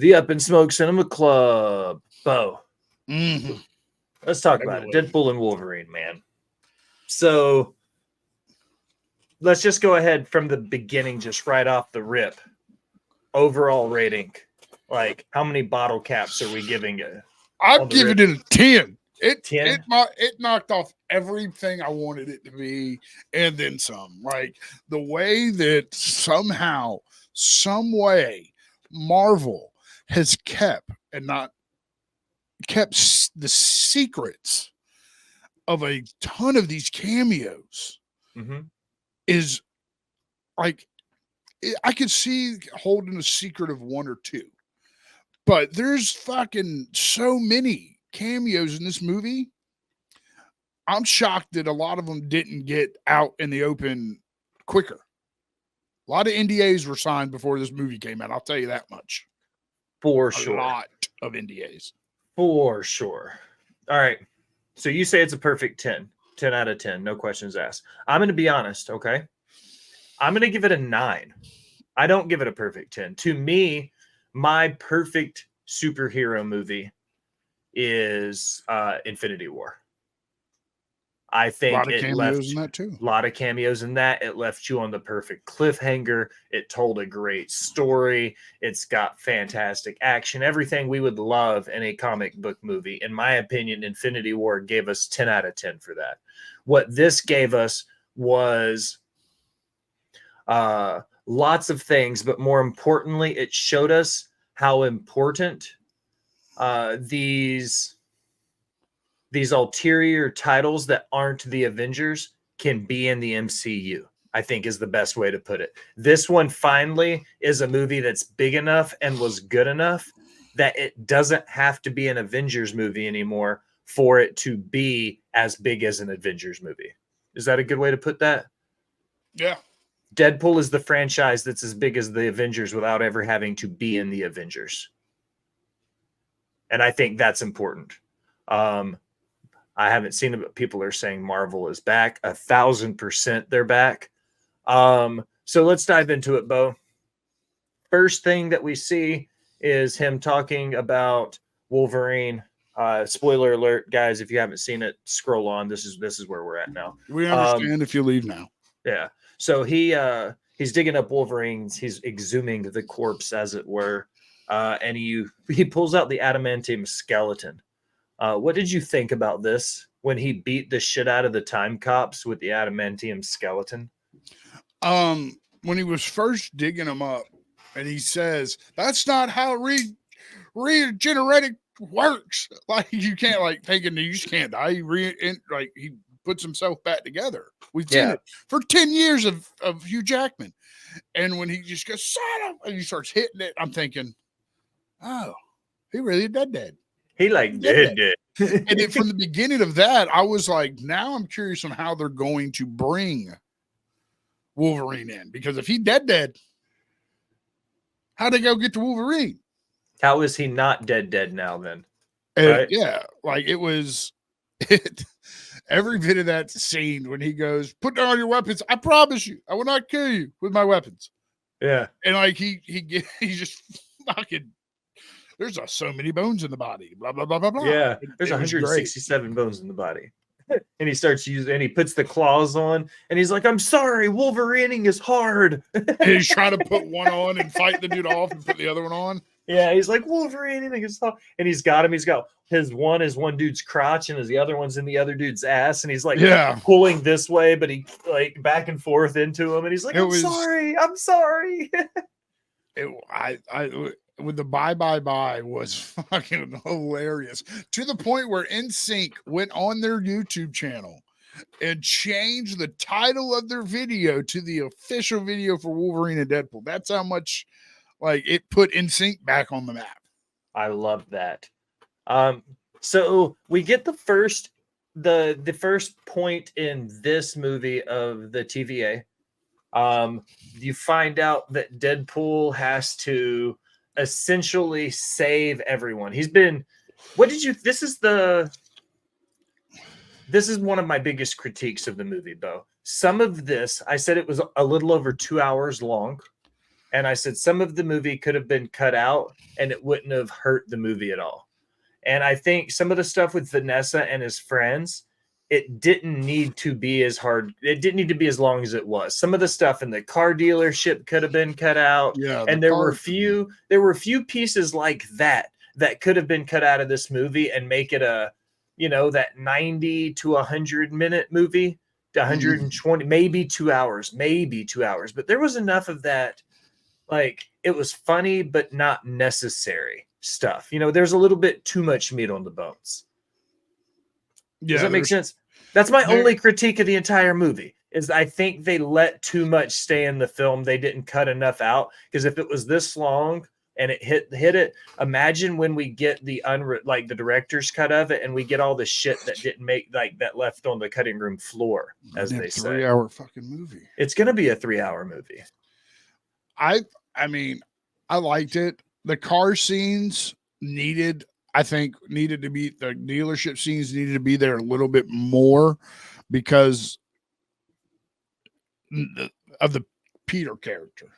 The Up and Smoke Cinema Club. Bo, Mm-hmm. let's talk about it. Deadpool and Wolverine, man. So let's just go ahead from the beginning, just right off the rip. Overall rating. Like, how many bottle caps are we giving it? I'd give it a 10. It 10? It knocked off everything I wanted it to be, and then some. Like the way that somehow, some way, Marvel has kept the secrets of a ton of these cameos is like I could see holding a secret of one or two, but there's fucking so many cameos in this movie. I'm shocked that a lot of them didn't get out in the open quicker. A lot of NDAs were signed before this movie came out. I'll tell you that much. For sure. A lot of NDAs. For sure. All right. So you say it's a perfect 10. 10 out of 10. No questions asked. I'm going to be honest, okay? I'm going to give it a 9. I don't give it a perfect 10. To me, my perfect superhero movie is Infinity War. I think it left in that too. A lot of cameos in that. It left you on the perfect cliffhanger. It told a great story. It's got fantastic action. Everything we would love in a comic book movie. In my opinion, Infinity War gave us 10 out of 10 for that. What this gave us was lots of things, but more importantly, it showed us how important these ulterior titles that aren't the Avengers can be in the MCU, I think is the best way to put it. This one finally is a movie that's big enough and was good enough that it doesn't have to be an Avengers movie anymore for it to be as big as an Avengers movie. Is that a good way to put that? Yeah. Deadpool is the franchise that's as big as the Avengers without ever having to be in the Avengers. And I think that's important. I haven't seen it, but people are saying Marvel is back. 1,000% they're back. So let's dive into it, Bo. First thing that we see is him talking about Wolverine. Spoiler alert, guys! If you haven't seen it, scroll on. This is where we're at now. We understand if you leave now. Yeah. So he's digging up Wolverine's. He's exhuming the corpse, as it were, and he pulls out the adamantium skeleton. What did you think about this when he beat the shit out of the time cops with the adamantium skeleton? When he was first digging him up, and he says, "That's not how regenetic works. Like you can't thinking you just can't die. He puts himself back together. We've seen it for 10 years of Hugh Jackman, and when he just goes, son of, and he starts hitting it, I'm thinking, oh, he really dead. He dead. And then from the beginning of that, I was like, now I'm curious on how they're going to bring Wolverine in, because if he dead, how'd they go get to Wolverine? How is he not dead now then? Right? Yeah, like it was every bit of that scene when he goes, put down your weapons. I promise you, I will not kill you with my weapons. Yeah. And like he just fucking, there's so many bones in the body, blah, blah, blah, blah, blah. Yeah, there's 167 bones in the body. And he starts using, and he puts the claws on, and he's like, I'm sorry, Wolverining is hard. And he's trying to put one on and fight the dude off and put the other one on. Yeah, he's like, Wolverining is hard. And he's got him. He's got his one is one dude's crotch, and the other one's in the other dude's ass. And he's like pulling this way, but he like back and forth into him. And he's like, I'm sorry. With the bye was fucking hilarious, to the point where NSYNC went on their YouTube channel and changed the title of their video to the official video for Wolverine and Deadpool. That's how much like it put NSYNC back on the map. I love that. So we get the first point in this movie of the TVA. You find out that Deadpool has to essentially save everyone. This is one of my biggest critiques of the movie, Bo. Some of this, I said it was a little over 2 hours long. And I said some of the movie could have been cut out and it wouldn't have hurt the movie at all. And I think some of the stuff with Vanessa and his friends, it didn't need to be as hard. It didn't need to be as long as it was. Some of the stuff in the car dealership could have been cut out. Yeah, and there were few pieces like that could have been cut out of this movie and make it a, that 90 to 100-minute movie, 120, maybe 2 hours, But there was enough of that. Like, it was funny, but not necessary stuff. There's a little bit too much meat on the bones. Does that make sense? That's my only critique of the entire movie, is I think they let too much stay in the film. They didn't cut enough out, because if it was this long and it hit it, imagine when we get the the director's cut of it and we get all the shit that didn't make, that left on the cutting room floor, as they say. 3-hour fucking movie. It's going to be a 3-hour movie. I mean, I liked it. The car scenes needed to be, the dealership scenes needed to be there a little bit more because of the Peter character.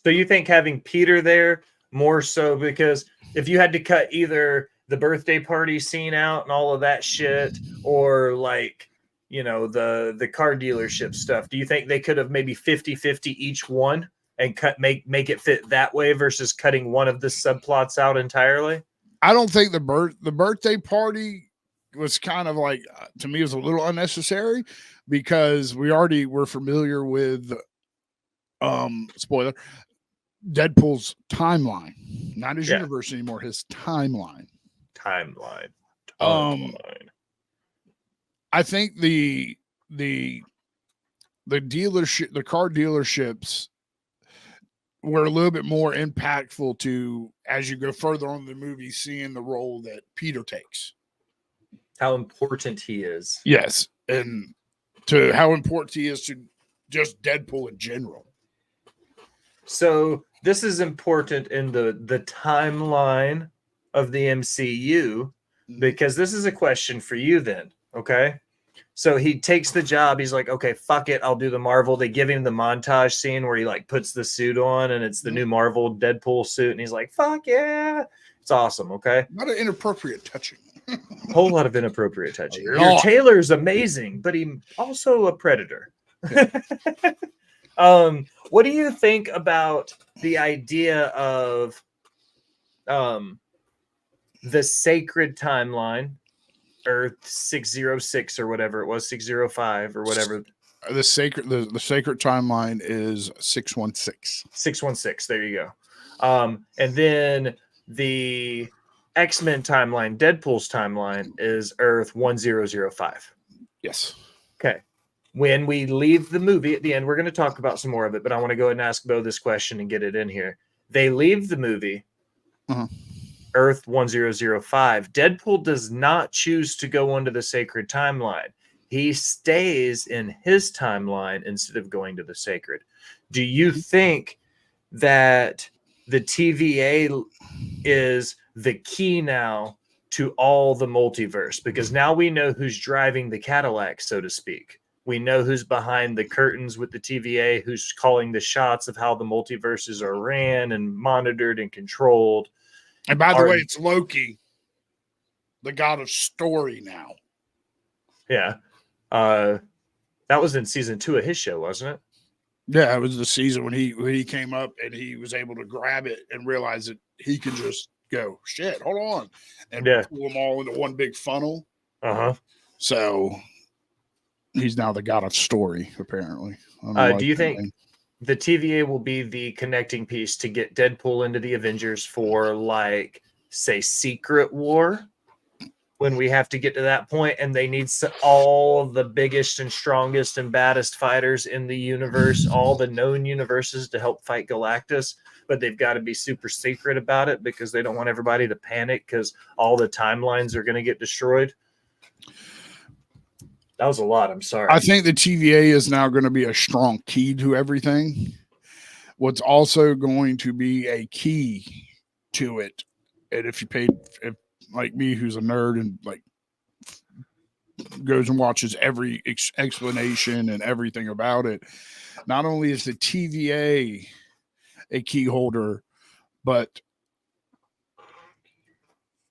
So you think having Peter there more so, because if you had to cut either the birthday party scene out and all of that shit, or the car dealership stuff, do you think they could have maybe 50-50 each one and make it fit that way versus cutting one of the subplots out entirely? I don't think the birthday party was kind of like, to me, it was a little unnecessary, because we already were familiar with spoiler, Deadpool's timeline, not his universe anymore, his timeline. I think the dealership, the car dealerships, were a little bit more impactful to, as you go further on in the movie, seeing the role that Peter takes. How important he is. Yes. And to how important he is to just Deadpool in general. So this is important in the timeline of the MCU, because this is a question for you then. Okay. So he takes the job. He's like, okay, fuck it, I'll do the Marvel. They give him the montage scene where he puts the suit on, and it's the new Marvel Deadpool suit, and he's like, fuck yeah, it's awesome. Okay, not an inappropriate touching. Whole lot of inappropriate touching. Your Taylor's amazing, but he also a predator. What do you think about the idea of the sacred timeline? Earth 606 or whatever it was, 605 or whatever. The sacred timeline is 616. 616. There you go. And then the X-Men timeline, Deadpool's timeline, is Earth 1005. Yes. Okay. When we leave the movie at the end, we're going to talk about some more of it, but I want to go ahead and ask Bo this question and get it in here. They leave the movie. Earth 1005. Deadpool does not choose to go onto the sacred timeline. He stays in his timeline instead of going to the sacred. Do you think that the TVA is the key now to all the multiverse? Because now we know who's driving the Cadillac, so to speak. We know who's behind the curtains with the TVA, who's calling the shots of how the multiverses are ran and monitored and controlled. And by the way, it's Loki, the god of story now. Yeah. That was in season 2 of his show, wasn't it? Yeah, it was the season when he came up and he was able to grab it and realize that he could just go, shit, hold on, and pull them all into one big funnel. So he's now the god of story, apparently. Do you think the TVA will be the connecting piece to get Deadpool into the Avengers for, say, Secret War, when we have to get to that point and they need all the biggest and strongest and baddest fighters in the universe, all the known universes, to help fight Galactus, but they've got to be super secret about it because they don't want everybody to panic because all the timelines are going to get destroyed? That was a lot. I'm sorry. I think the TVA is now going to be a strong key to everything. What's also going to be a key to it, and if like me, who's a nerd and goes and watches every explanation and everything about it. Not only is the TVA a key holder, but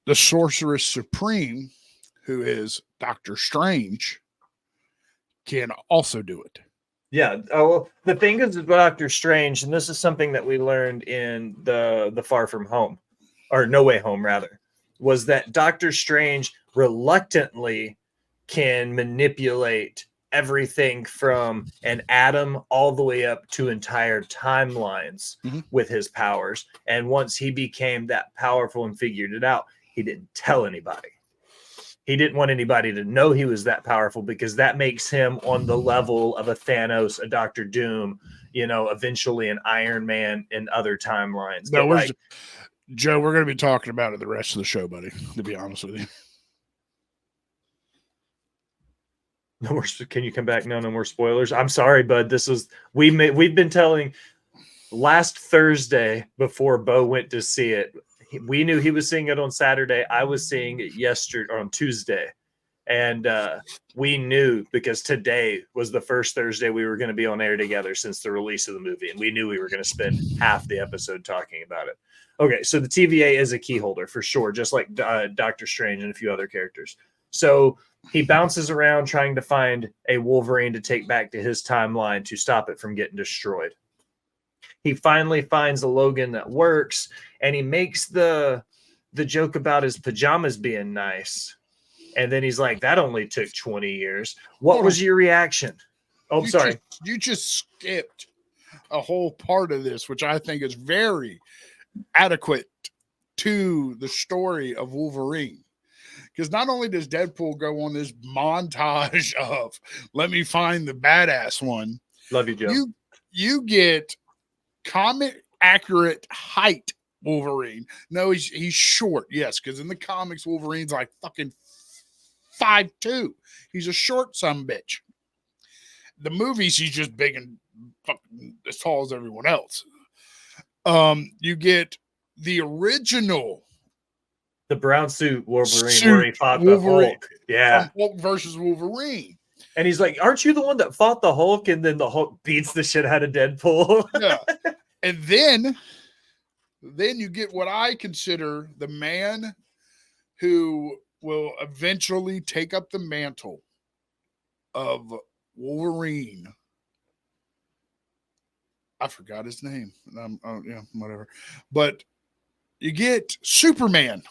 the Sorceress Supreme, who is Doctor Strange, can also do it. Yeah. Oh, well, the thing is with Doctor Strange, and this is something that we learned in the Far From Home, or No Way Home, rather, was that Doctor Strange reluctantly can manipulate everything from an atom all the way up to entire timelines with his powers. And once he became that powerful and figured it out, he didn't tell anybody. He didn't want anybody to know he was that powerful, because that makes him on the level of a Thanos, a Doctor Doom, eventually an Iron Man in other timelines. No, Joe, we're going to be talking about it the rest of the show, buddy, to be honest with you. No more. Can you come back? No more spoilers. I'm sorry, bud. We've been telling last Thursday before Bo went to see it. We knew he was seeing it on Saturday. I was seeing it yesterday, or on Tuesday. And we knew, because today was the first Thursday we were going to be on air together since the release of the movie. And we knew we were going to spend half the episode talking about it. Okay, so the TVA is a key holder for sure, just like Doctor Strange and a few other characters. So he bounces around trying to find a Wolverine to take back to his timeline to stop it from getting destroyed. He finally finds a Logan that works, and he makes the joke about his pajamas being nice. And then he's like, that only took 20 years. What was your reaction? Oh, sorry. You just skipped a whole part of this, which I think is very adequate to the story of Wolverine. Because not only does Deadpool go on this montage of, let me find the badass one. Love you, Joe. You get comic accurate height Wolverine. No, he's short, yes, because in the comics, Wolverine's like fucking 5'2". He's a short sumbitch. The movies, he's just big and fucking as tall as everyone else. You get the original, the brown suit Wolverine, where he fought the Hulk. Yeah, Hulk versus Wolverine. And he's like, aren't you the one that fought the Hulk? And then the Hulk beats the shit out of Deadpool. Yeah. And then you get what I consider the man who will eventually take up the mantle of Wolverine. I forgot his name. Yeah, whatever. But you get Superman.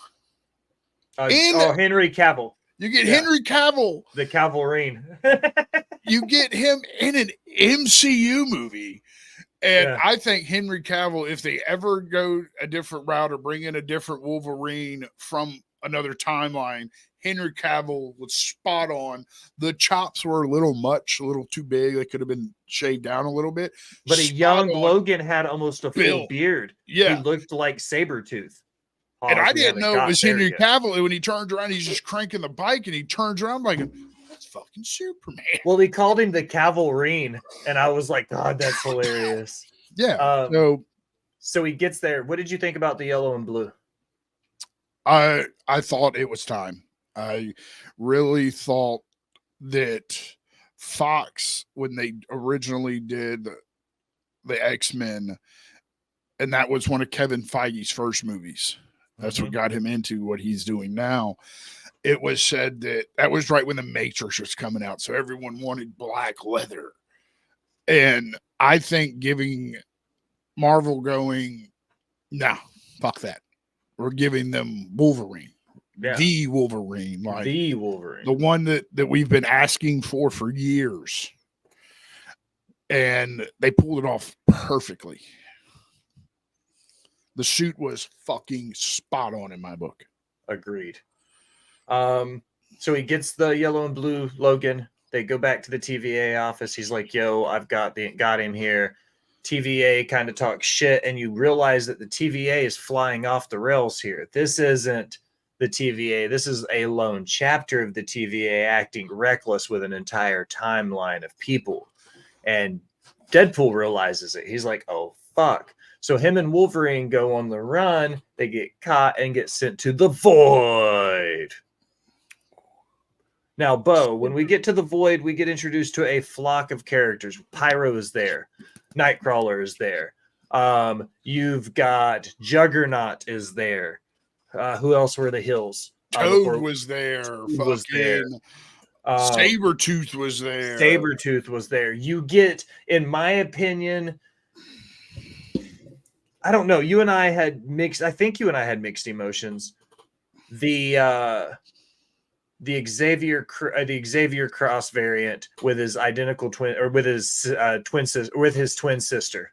Henry Cavill. You get Henry Cavill. The Cavalrine. You get him in an MCU movie. And I think Henry Cavill, if they ever go a different route or bring in a different Wolverine from another timeline, Henry Cavill was spot on. The chops were a little too big. They could have been shaved down a little bit. But a young Logan had almost a full beard. Yeah. He looked like Sabretooth. And I didn't know it was Henry Cavill. And when he turns around, he's just cranking the bike, and he turns around like, that's fucking Superman. Well, he called him the Cavalrine, and I was like, God, that's hilarious. Yeah. So he gets there. What did you think about the yellow and blue? I thought it was time. I really thought that Fox, when they originally did the X-Men, and that was one of Kevin Feige's first movies. That's what got him into what he's doing now. It was said that was right when the Matrix was coming out. So everyone wanted black leather. And I think giving Marvel going, nah, fuck that. We're giving them Wolverine. Yeah. The Wolverine. Like the Wolverine. The one that we've been asking for years. And they pulled it off perfectly. The suit was fucking spot on in my book. Agreed. So he gets the yellow and blue Logan. They go back to the TVA office. He's like, yo, I've got him here. TVA kind of talks shit, and you realize that the TVA is flying off the rails here. This isn't the TVA. This is a lone chapter of the TVA acting reckless with an entire timeline of people. And Deadpool realizes it. He's like, oh, fuck. So him and Wolverine go on the run. They get caught and get sent to the Void. Now, Bo, when we get to the Void, we get introduced to a flock of characters. Pyro is there. Nightcrawler is there. You've got Juggernaut is there. Who else were the Hills? Toad was there. Toad was there. Sabretooth was there. Sabretooth was there. You get, in my opinion, I don't know. You and I had mixed. I think you and I had mixed emotions. The Xavier Cross variant with his identical twin, or with his twin sister,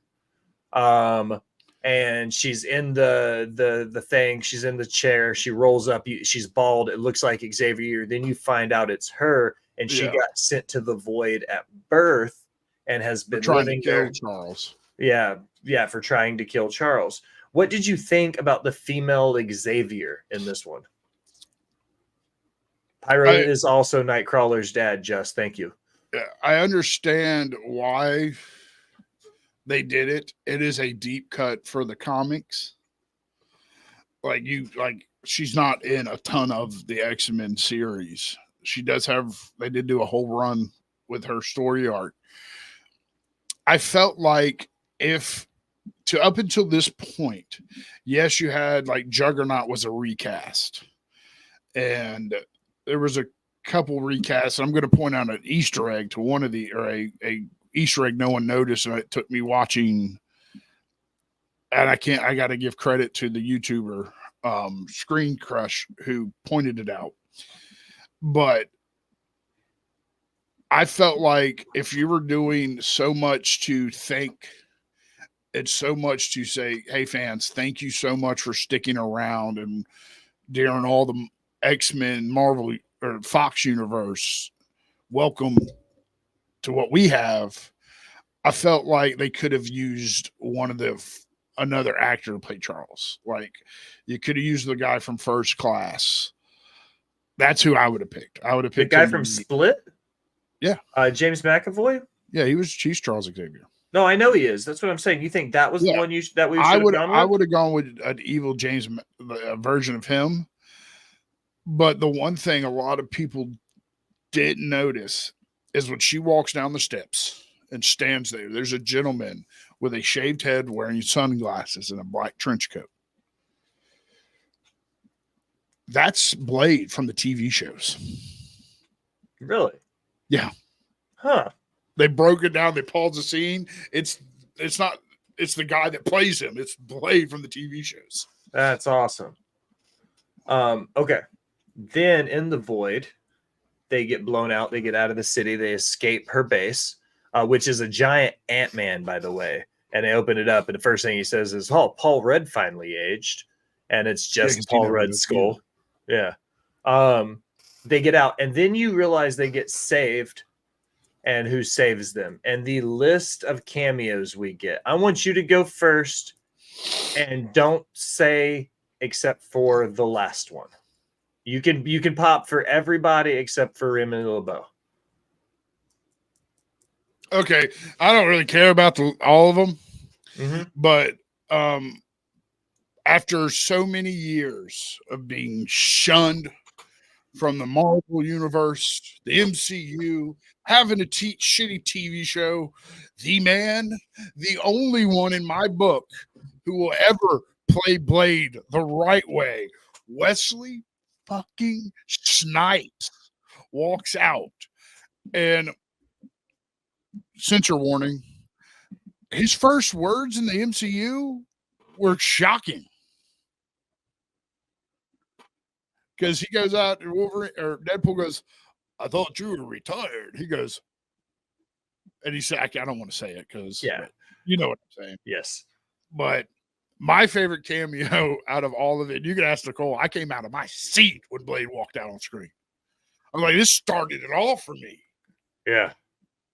and she's in the thing. She's in the chair. She rolls up. She's bald. It looks like Xavier. Then you find out it's her, and she got sent to the Void at birth and has been living there. Charles. Yeah, for trying to kill Charles. What did you think about the female Xavier in this one? Pyro is also Nightcrawler's dad, Just. Thank you. I understand why they did it. It is a deep cut for the comics. She's not in a ton of the X-Men series. She does have, they did do a whole run with her story arc. I felt like up until this point, yes, you had like Juggernaut was a recast, and there was a couple recasts. I'm going to point out an Easter egg to one of a Easter egg no one noticed, and it took me watching. And I got to give credit to the YouTuber Screen Crush who pointed it out. But I felt like if you were doing so much to thank, it's so much to say, hey fans, thank you so much for sticking around and during all the X-Men, Marvel, or Fox universe, welcome to what we have. I felt like they could have used another actor to play Charles. Like you could have used the guy from First Class. That's who I would have picked. I would have picked the guy from Split. Yeah, James McAvoy. Yeah, he's Charles Xavier. No, I know he is. That's what I'm saying. You think that was the one we should have gone with? I would have gone with an evil James version of him. But the one thing a lot of people didn't notice is when she walks down the steps and stands there, there's a gentleman with a shaved head wearing sunglasses and a black trench coat. That's Blade from the TV shows. Really? Yeah. Huh. They broke it down. They paused the scene. It's the guy that plays him. It's Blade from the TV shows. That's awesome. Okay. Then in the Void, they get blown out. They get out of the city. They escape her base, which is a giant Ant-Man, by the way. And they open it up, and the first thing he says is, "Oh, Paul Rudd finally aged," and it's just Paul Rudd's skull. Yeah. They get out, and then you realize they get saved, and who saves them, and the list of cameos we get. I want you to go first, and don't say except for the last one. You can pop for everybody except for Remy LeBeau. Okay, I don't really care about all of them, but after so many years of being shunned from the Marvel Universe, the MCU, having a shitty TV show, the only one in my book who will ever play Blade the right way, Wesley fucking Snipes, walks out, and censor warning, his first words in the MCU were shocking. Because he goes out and Wolverine or Deadpool goes, "I thought you were retired." He goes, and he said, "I don't want to say it because you know what I'm saying." Yes. But my favorite cameo out of all of it, you can ask Nicole, I came out of my seat when Blade walked out on screen. I'm like, this started it all for me. Yeah.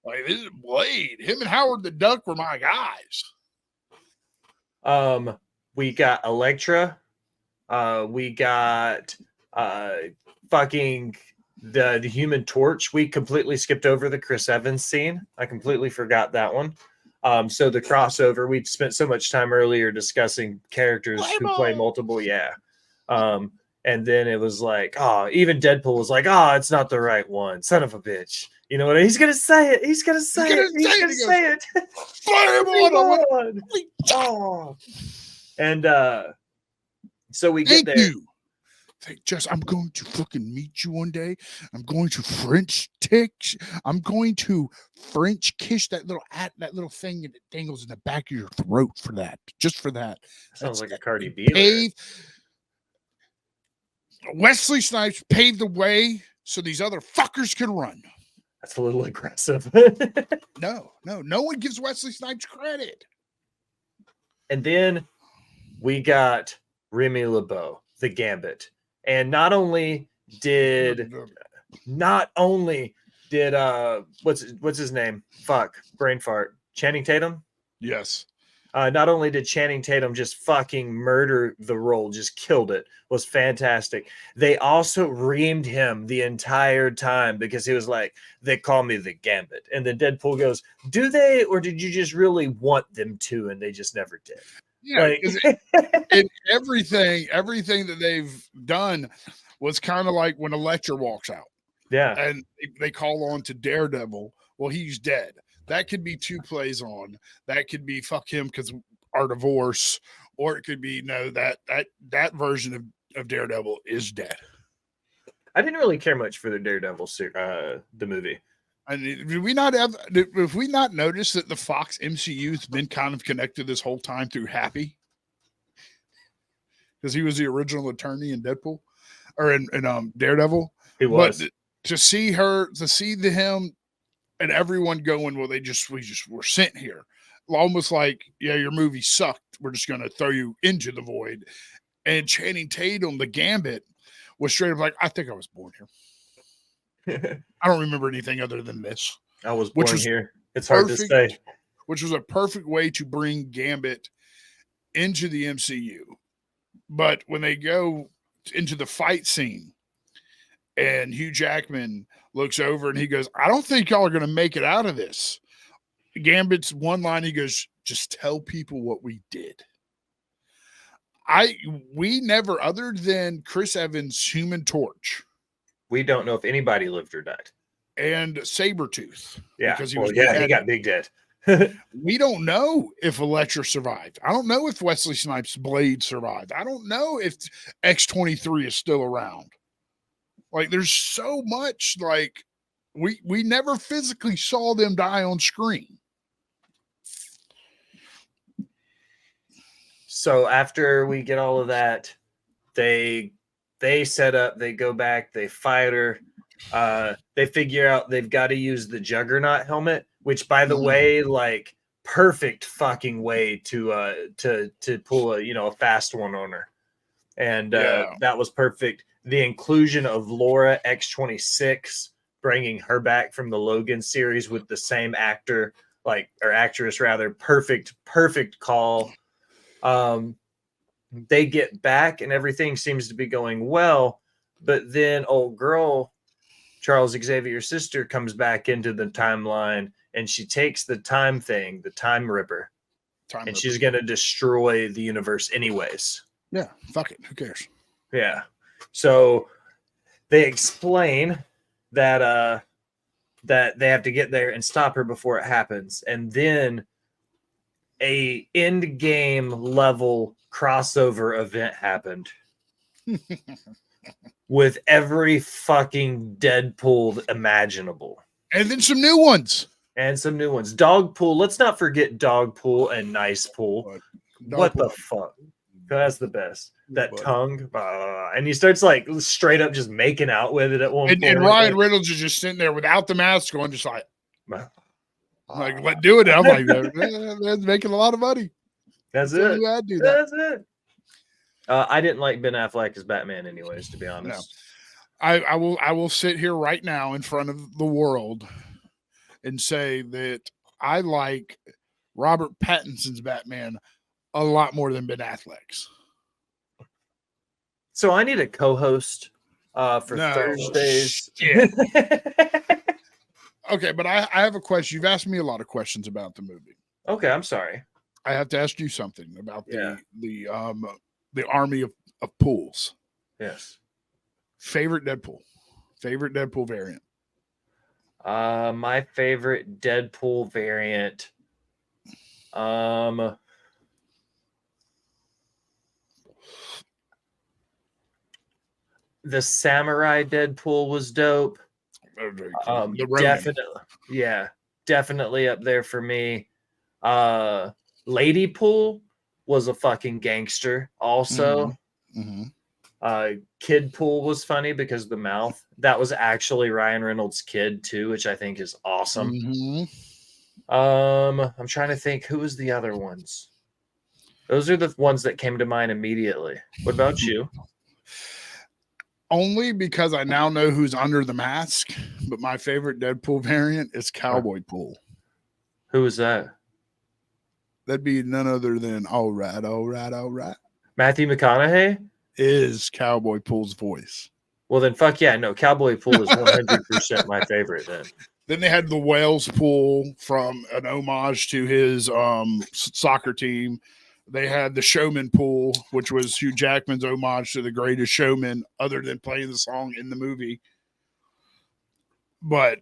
Like, this is Blade. Him and Howard the Duck were my guys. We got Elektra. We got fucking the Human Torch. We completely skipped over the Chris Evans scene. I completely forgot that one. So the crossover, we spent so much time earlier discussing characters who play multiple. Yeah. And then it was like, oh, even Deadpool was like, oh, it's not the right one. Son of a bitch. You know what? He's going to say it. He's going to say it. He's going to say it. Flame on. Oh. And so we get Thank there. you. Just, I'm going to fucking meet you one day. I'm going to French kiss. I'm going to French kiss that little thing that dangles in the back of your throat for that. Just for that. Sounds like a Cardi B. Wesley Snipes paved the way so these other fuckers could run. That's a little aggressive. No one gives Wesley Snipes credit. And then we got Remy LeBeau, the Gambit. And not only did what's his name? Fuck, brain fart. Channing Tatum? Yes. Not only did Channing Tatum just fucking murder the role, just killed it, was fantastic. They also reamed him the entire time because he was like, they call me the Gambit. And then Deadpool goes, do they, or did you just really want them to? And they just never did. Yeah, and everything that they've done was kind of like when Elektra walks out. Yeah. And they call on to Daredevil. Well, he's dead. That could be 2 plays on. That could be fuck him because our divorce, or it could be no, that version of Daredevil is dead. I didn't really care much for the Daredevil the movie. I mean, have we not noticed that the Fox MCU has been kind of connected this whole time through Happy? Because he was the original attorney in Deadpool or in Daredevil. He was. But to see him and everyone going, well, we just were sent here. Almost like, yeah, your movie sucked. We're just going to throw you into the void. And Channing Tatum, the Gambit, was straight up like, I think I was born here. I don't remember anything other than this. I was born here. It's hard to say. Which was a perfect way to bring Gambit into the MCU. But when they go into the fight scene and Hugh Jackman looks over and he goes, I don't think y'all are going to make it out of this. Gambit's one line, he goes, just tell people what we did. We never, other than Chris Evans' Human Torch, we don't know if anybody lived or died. And Sabretooth. Yeah. Because he got big dead. We don't know if Elektra survived. I don't know if Wesley Snipes' blade survived. I don't know if X-23 is still around. Like, there's so much, like, we never physically saw them die on screen. So after we get all of that, they set up, they go back, they fight her. They figure out they've got to use the Juggernaut helmet, which, by the way, like, perfect fucking way to pull a fast one on her. And that was perfect. The inclusion of Laura X-26, bringing her back from the Logan series with the same actor, or actress rather, perfect call. They get back and everything seems to be going well, but then old girl, Charles Xavier's sister, comes back into the timeline and she takes the time thing, the time ripper, and she's going to destroy the universe anyways. Yeah, fuck it. Who cares? Yeah. So they explain that that they have to get there and stop her before it happens. And then a end game level crossover event happened with every fucking Deadpool imaginable. And then some new ones. Dogpool. Let's not forget Dogpool and Nicepool. What the fuck? That's the best. That tongue. And he starts like straight up just making out with it at one point. And Ryan Reynolds is just sitting there without the mask going, just like, let's do it. I'm like, that's making a lot of money. That's it. That's it. I didn't like Ben Affleck as Batman anyways, to be honest. No. I will sit here right now in front of the world and say that I like Robert Pattinson's Batman a lot more than Ben Affleck's. So I need a co-host for Thursdays. Okay, but I have a question. You've asked me a lot of questions about the movie. Okay, I'm sorry. I have to ask you something about the army of pools. Yes. Favorite Deadpool variant. My favorite Deadpool variant. The samurai Deadpool was dope. The Ronin. Definitely, yeah, definitely up there for me. Lady Pool was a fucking gangster. Also, Kid Pool was funny because the mouth. That was actually Ryan Reynolds' kid too, which I think is awesome. I'm trying to think who was the other ones. Those are the ones that came to mind immediately. What about you? Only because I now know who's under the mask, but my favorite Deadpool variant is Cowboy Pool. Who was that? That'd be none other than all right. Matthew McConaughey is Cowboy Pool's voice. Well, then fuck yeah. No, Cowboy Pool is 100% my favorite then. Then they had the Wales Pool from an homage to his soccer team. They had the Showman Pool, which was Hugh Jackman's homage to the Greatest Showman, other than playing the song in the movie. But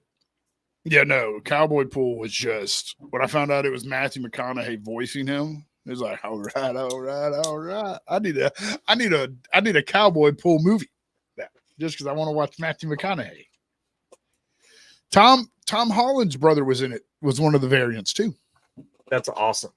yeah, no, Cowboy Pool was just when I found out it was Matthew McConaughey voicing him. It was like, all right. I need a Cowboy Pool movie, just because I want to watch Matthew McConaughey. Tom Holland's brother was in it. Was one of the variants too. That's awesome.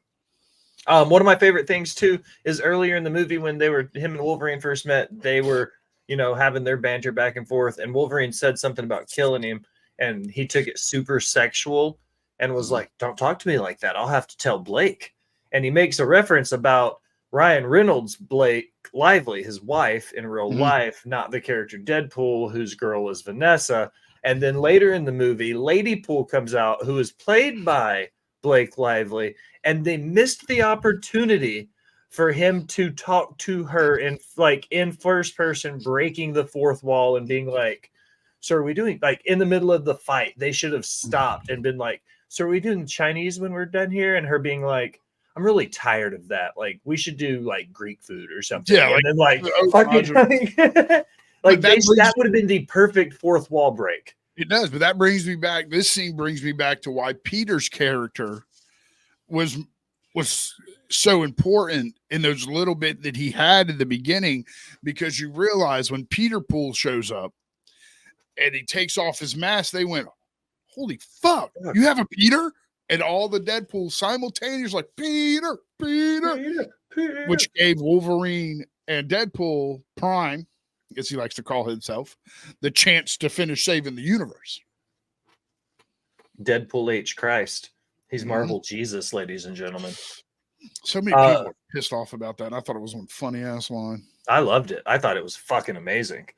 One of my favorite things too is earlier in the movie when him and Wolverine first met, they were, having their banter back and forth, and Wolverine said something about killing him, and he took it super sexual and was like, "Don't talk to me like that. I'll have to tell Blake." And he makes a reference about Ryan Reynolds' Blake Lively, his wife in real life, not the character Deadpool, whose girl is Vanessa. And then later in the movie, Lady Pool comes out, who is played by Blake Lively, and they missed the opportunity for him to talk to her in first person, breaking the fourth wall and being like, "So are we doing in the middle of the fight?" They should have stopped and been like, "So are we doing Chinese when we're done here?" And her being like, "I'm really tired of that. Like, we should do Greek food or something." Yeah, and then fucking that would have been the perfect fourth wall break. It does, but that brings me back. This scene brings me back to why Peter's character was so important in those little bit that he had in the beginning, because you realize when Peter Pool shows up and he takes off his mask, they went, "Holy fuck, you have a Peter?" And all the Deadpool simultaneously like, Peter, which gave Wolverine and Deadpool Prime, as he likes to call himself, the chance to finish saving the universe. Deadpool H. Christ. He's Marvel Jesus, ladies and gentlemen. So many people were pissed off about that. I thought it was one funny ass line. I loved it. I thought it was fucking amazing.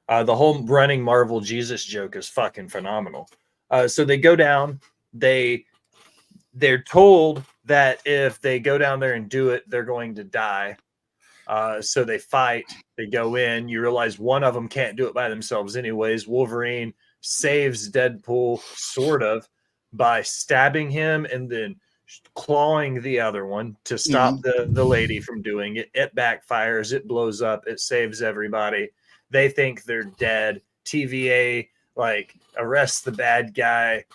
The whole running Marvel Jesus joke is fucking phenomenal. So they go down. They're told that if they go down there and do it, they're going to die. So they fight. They go in. You realize one of them can't do it by themselves anyways. Wolverine saves Deadpool, sort of, by stabbing him and then clawing the other one to stop the lady from doing it. It backfires. It blows up. It saves everybody. They think they're dead. TVA, arrests the bad guy.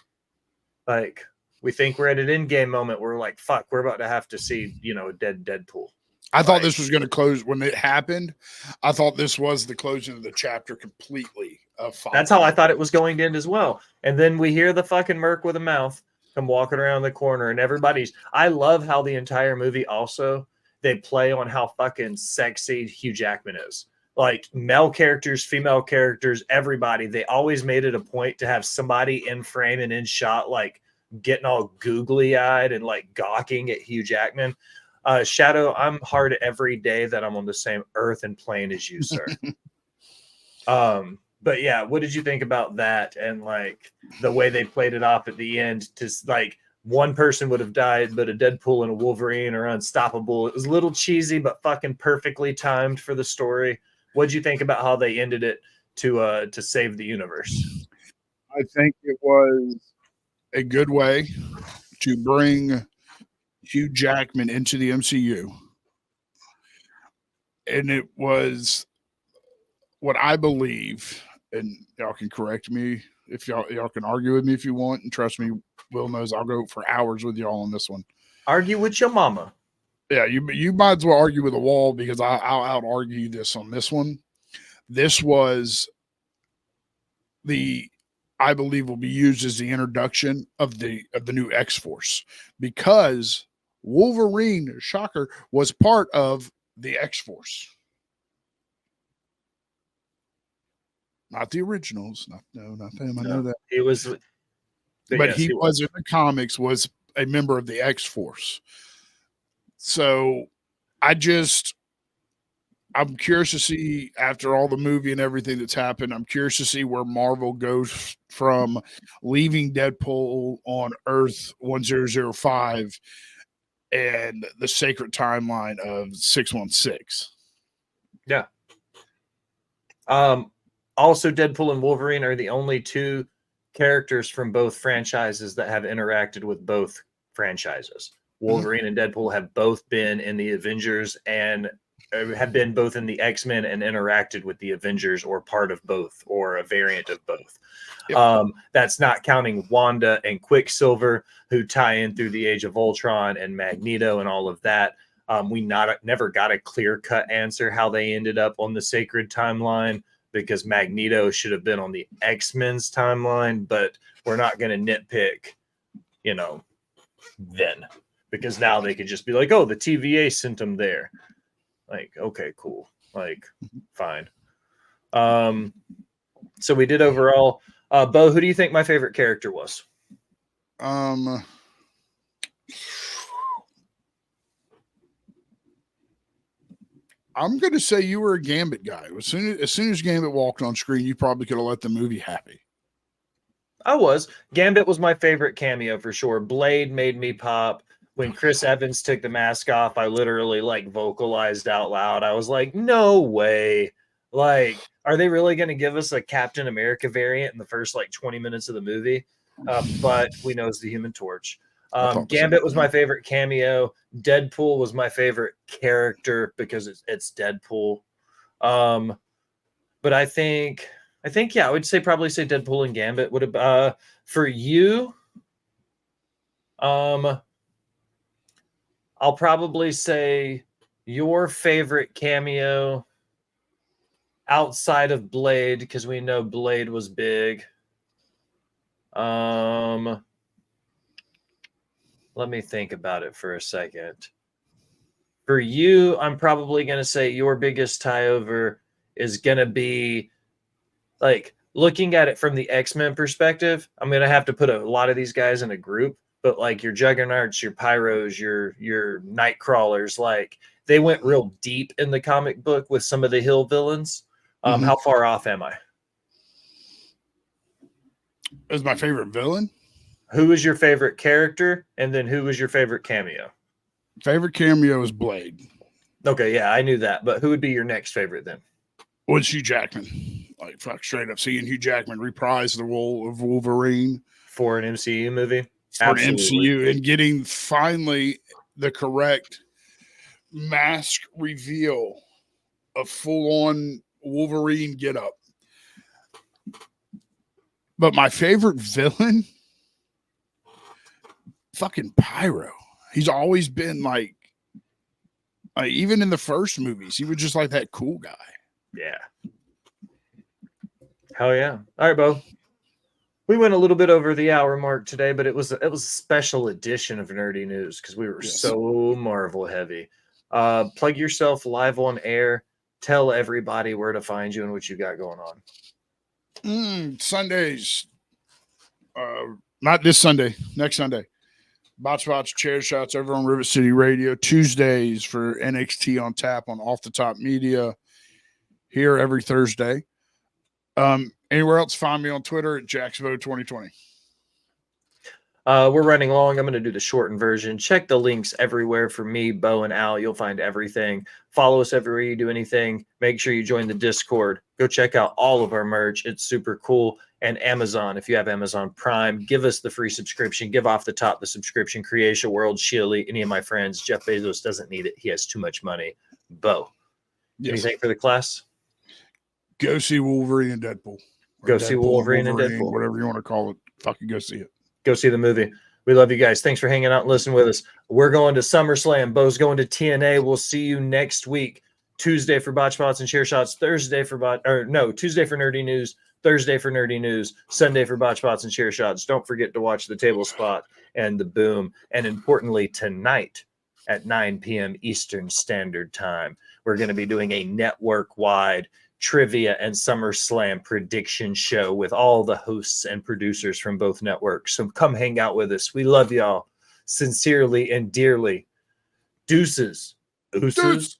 We think we're at an endgame moment. We're like, fuck, we're about to have to see, a dead Deadpool. I thought this was going to close when it happened. I thought this was the closing of the chapter completely. That's how I thought it was going to end as well. And then we hear the fucking merc with a mouth come walking around the corner, and I love how the entire movie also, they play on how fucking sexy Hugh Jackman is. Male characters, female characters, everybody, they always made it a point to have somebody in frame and in shot, getting all googly eyed and gawking at Hugh Jackman. Shadow, I'm hard every day that I'm on the same earth and plane as you, sir. But yeah, what did you think about that? And the way they played it off at the end, to one person would have died, but a Deadpool and a Wolverine are unstoppable. It was a little cheesy, but fucking perfectly timed for the story. What'd you think about how they ended it to save the universe? I think it was a good way to bring Hugh Jackman into the MCU. And it was what I believe, and y'all can correct me if y'all can argue with me if you want, and trust me, Will knows I'll go for hours with y'all on this one. Argue with your mama. Yeah, you might as well argue with a wall because I'll out argue this on this one. This was I believe will be used as the introduction of the new X-Force, because Wolverine, shocker, was part of the X-Force. Not the originals. Not them. I know that. He was, but yes, he was in the comics, was a member of the X-Force. So I'm curious to see, after all the movie and everything that's happened, I'm curious to see where Marvel goes from leaving Deadpool on Earth 1005 and the sacred timeline of 616. Yeah. Also, Deadpool and Wolverine are the only two characters from both franchises that have interacted with both franchises. Wolverine and Deadpool have both been in the Avengers and have been both in the X-Men and interacted with the Avengers, or part of both, or a variant of both. Yep. That's not counting Wanda and Quicksilver, who tie in through the Age of Ultron and Magneto and all of that. We never got a clear-cut answer how they ended up on the sacred timeline, because Magneto should have been on the X-Men's timeline, but we're not going to nitpick, then. Because now they could just be like, oh, the TVA sent them there. Like, okay, cool. Like, fine. So we did overall. Bo, who do you think my favorite character was? I'm going to say you were a Gambit guy. As soon as Gambit walked on screen, you probably could have let the movie happy. I was. Gambit was my favorite cameo for sure. Blade made me pop. When Chris Evans took the mask off, I literally vocalized out loud. I was like, no way. Like, are they really going to give us a Captain America variant in the first 20 minutes of the movie? But we know it's the Human Torch. Gambit was my favorite cameo. Deadpool was my favorite character because it's Deadpool. But I think, yeah, I would probably say Deadpool and Gambit would have, for you, I'll probably say your favorite cameo outside of Blade, because we know Blade was big. Let me think about it for a second. For you, I'm probably going to say your biggest tie over is going to be, looking at it from the X-Men perspective, I'm going to have to put a lot of these guys in a group. But your Juggernauts, your Pyros, your Nightcrawlers, they went real deep in the comic book with some of the Hill villains. How far off am I? Is my favorite villain? Who was your favorite character? And then who was your favorite cameo? Favorite cameo is Blade. Okay, yeah, I knew that. But who would be your next favorite then? What's Hugh Jackman? Straight up seeing Hugh Jackman reprise the role of Wolverine for an MCU movie? For an MCU, and getting finally the correct mask reveal of full-on Wolverine get-up. But my favorite villain, fucking Pyro. He's always been even in the first movies, he was just that cool guy. Yeah. Hell yeah. All right, Bo. We went a little bit over the hour mark today, but it was a special edition of Nerdy News because we were so Marvel heavy. Plug yourself live on air. Tell everybody where to find you and what you got going on. Sundays. Not this Sunday. Next Sunday. Botch Chair Shots over on Rivet City Radio. Tuesdays for NXT on tap on Off the Top Media. Here every Thursday. Anywhere else, find me on Twitter at JacksVo2020. We're running long. I'm going to do the shortened version. Check the links everywhere for me, Bo, and Al. You'll find everything. Follow us everywhere you do anything. Make sure you join the Discord. Go check out all of our merch. It's super cool. And Amazon, if you have Amazon Prime, give us the free subscription. Give Off the Top the subscription. Creation World, Shilly, any of my friends. Jeff Bezos doesn't need it. He has too much money. Bo, anything for the class? Go see Wolverine and Deadpool. Go see Wolverine and Deadpool. Whatever you want to call it. Fucking go see it. Go see the movie. We love you guys. Thanks for hanging out and listening with us. We're going to SummerSlam. Bo's going to TNA. We'll see you next week. Tuesday for Botch Spots and Chair Shots. Tuesday for Nerdy News. Thursday for Nerdy News. Sunday for Botch Spots and Chair Shots. Don't forget to watch the Table Spot and the Boom. And importantly, tonight at 9 p.m. Eastern Standard Time, we're going to be doing a network-wide trivia and SummerSlam prediction show with all the hosts and producers from both networks. So come hang out with us. We love y'all sincerely and dearly. Deuces. Deuces.